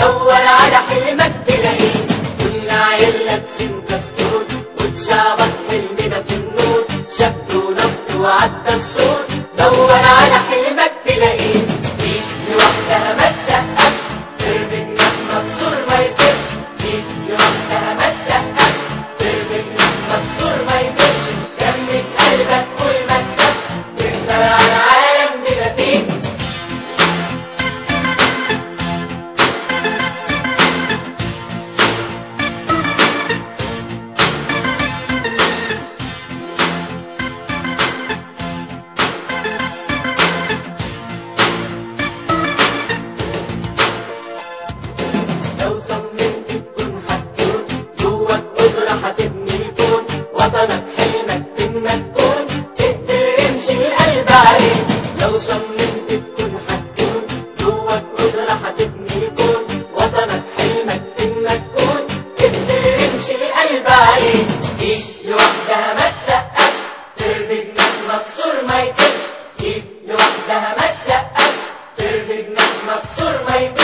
دور على حلمك تلاقيه. كنا عيال لابسين كاستور واتشعبط حلمنا في النور، شد ونط وعدى السور. دور على حلمك تلاقيه. ايد لوحدها ما تسقفش، ترمي جناح مكسور ما يطيرش. ايد لوحدها ما تسقفش، ترمي جناح مكسور ما يطيرش. جمد قلبك قول ما تخافش، نقدر على العالم بلا فيك. لو صممت تكون هتكون، جواك قدرة هتبني الكون. وطنك حلمك فين ما تكون، تقدر امشي القلب عليه. لو صممت تكون هتكون، جواك قدرة هتبني الكون. وطنك حلمك فين ما تكون، تقدر امشي القلب عليه. ايد لوحدها ما تسقفش، ترمي جناح مكسور ما يطيرش. ايد لوحدها ما تسقفش، ترمي جناح مكسور ما يطيرش.